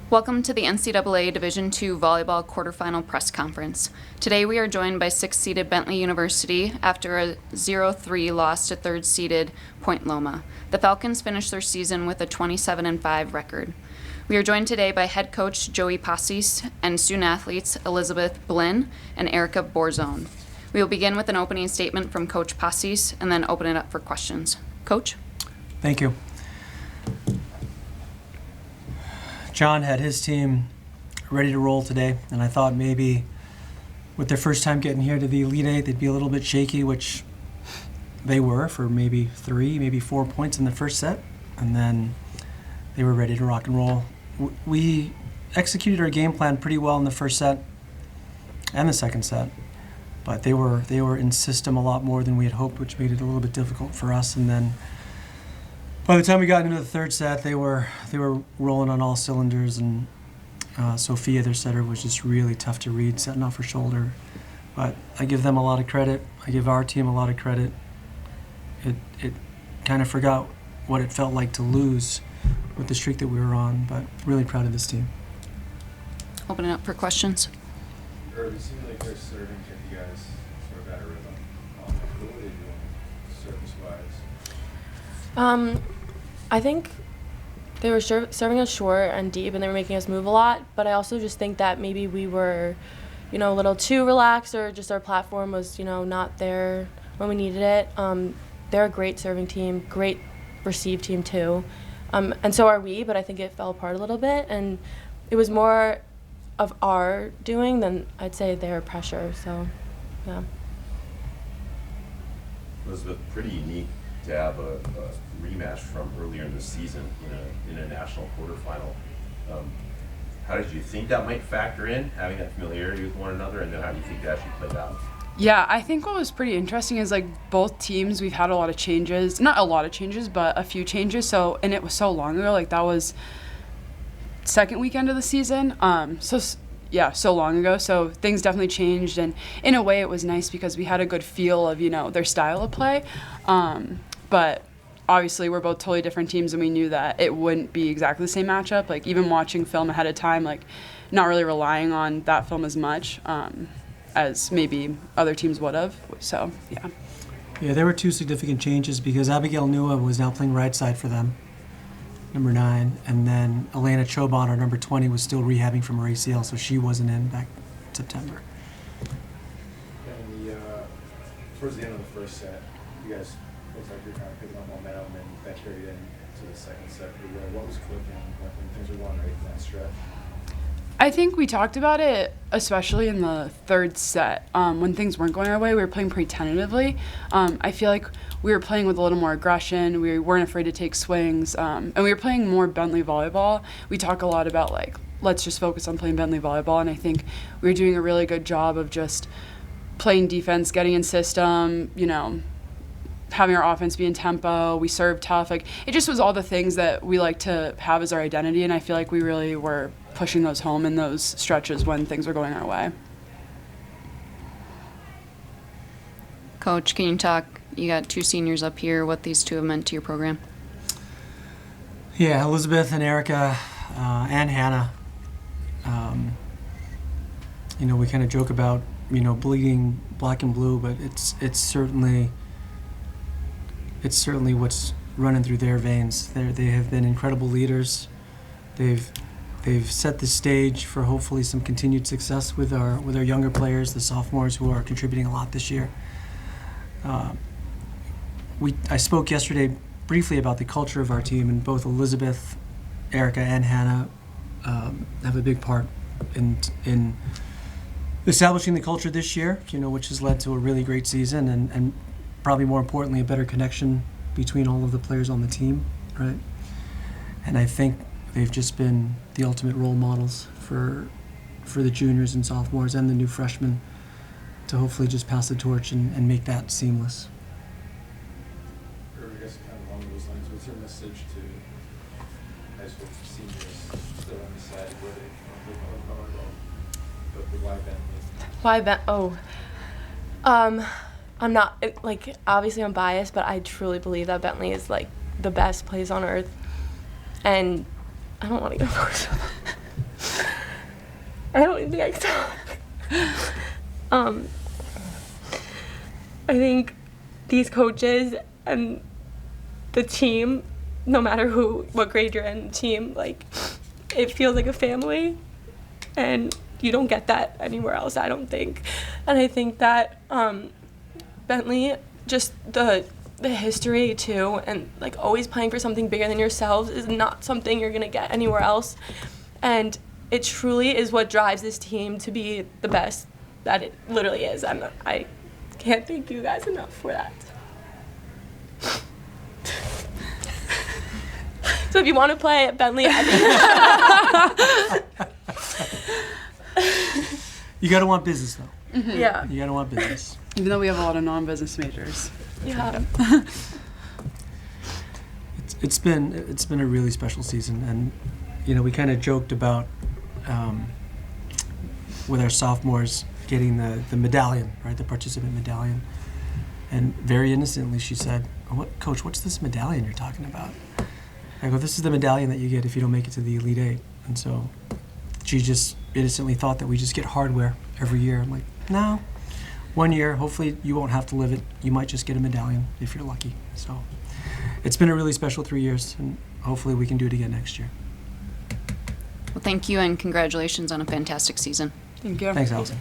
Welcome to the NCAA Division II Volleyball Quarterfinal Press Conference. Today we are joined by 6th-seeded Bentley University after a 0-3 loss to 3rd-seeded Point Loma. The Falcons finished their season with a 27-5 record. We are joined today by head coach Joey Pacis and student athletes Elizabeth Blinn and Erica Borzone. We will begin with an opening statement from Coach Pacis and then open it up for questions. Coach? Thank you. John had his team ready to roll today, and I thought maybe with their first time getting here to the Elite Eight, they'd be a little bit shaky, which they were for maybe 3, maybe 4 points in the first set, and then they were ready to rock and roll. We executed our game plan pretty well in the first set and the second set, but they were in system a lot more than we had hoped, which made it a little bit difficult for us. And then by the time we got into the third set, they were rolling on all cylinders, and Sophia, their setter, was just really tough to read, setting off her shoulder. But I give them a lot of credit. I give our team a lot of credit. It kind of forgot what it felt like to lose with the streak that we were on, but really proud of this team. Open it up for questions. It seemed like their serving kept you guys sort of out of rhythm. What were they doing service-wise? I think they were serving us short and deep, and they were making us move a lot. But I also just think that maybe we were, a little too relaxed, or just our platform was, not there when we needed it. They're a great serving team, great receive team too, and so are we. But I think it fell apart a little bit, and it was more of our doing than I'd say their pressure. So, yeah. It was pretty unique to have a rematch from earlier in the season in a national quarterfinal. How did you think that might factor in, having that familiarity with one another, and then how do you think that actually played out? Yeah, I think what was pretty interesting is both teams, we've had a lot of changes. Not a lot of changes, but a few changes. And it was so long ago. That was second weekend of the season. So long ago. So things definitely changed, and in a way it was nice because we had a good feel of, their style of play. But obviously we're both totally different teams, and we knew that it wouldn't be exactly the same matchup. Even watching film ahead of time, not really relying on that film as much as maybe other teams would have. So, yeah. Yeah, there were 2 significant changes because Abigail Nua was now playing right side for them, number 9, and then Elena Chobon, our number 20, was still rehabbing from her ACL, so she wasn't in back in September. And towards the end of the first set, you guys looked like you were kind of picking up momentum, and that carried into the second set pretty well. What was clicking when things were going right in that stretch? I think we talked about it, especially in the third set. When things weren't going our way, we were playing pretty tentatively. I feel like we were playing with a little more aggression. We weren't afraid to take swings. And we were playing more Bentley volleyball. We talk a lot about, let's just focus on playing Bentley volleyball. And I think we were doing a really good job of just playing defense, getting in system, having our offense be in tempo. We served tough. It just was all the things that we like to have as our identity. And I feel like we really were pushing those home in those stretches when things were going our way. Coach, can you talk, you got 2 seniors up here, what these 2 have meant to your program? Yeah, Elizabeth and Erica and Hannah. We kind of joke about, bleeding black and blue, but it's certainly what's running through their veins. They have been incredible leaders. They've set the stage for hopefully some continued success with our younger players, the sophomores who are contributing a lot this year. I spoke yesterday briefly about the culture of our team, and both Elizabeth, Erica, and Hannah have a big part in establishing the culture this year, which has led to a really great season, and probably more importantly, a better connection between all of the players on the team, right? And I think they've just been the ultimate role models for the juniors and sophomores and the new freshmen to hopefully just pass the torch and make that seamless. Or I guess kind of along those lines, what's your message to high school seniors still undecided where they want to go, but why Bentley? Why I'm not, obviously I'm biased, but I truly believe that Bentley is, the best place on earth. And I don't want to go Borzone. I don't even think I can talk. I think these coaches and the team, no matter what grade you're in, the team, like, it feels like a family, and you don't get that anywhere else, I don't think. And I think that Bentley, just the history too, and like always playing for something bigger than yourselves is not something you're gonna get anywhere else. And it truly is what drives this team to be the best that it literally is. I can't thank you guys enough for that. So if you want to play at Bentley, You gotta want business though. yeah. You gotta want business. Even though we have a lot of non-business majors. Yeah. It's been a really special season, and we kind of joked about with our sophomores getting the medallion, right, the participant medallion, and very innocently she said, Coach, what's this medallion you're talking about? I go, this is the medallion that you get if you don't make it to the Elite Eight. And so she just innocently thought that we just get hardware every year. I'm like, no. 1 year, hopefully you won't have to live it. You might just get a medallion if you're lucky. So it's been a really special 3 years, and hopefully we can do it again next year. Well, thank you and congratulations on a fantastic season. Thank you. Thanks, Allison.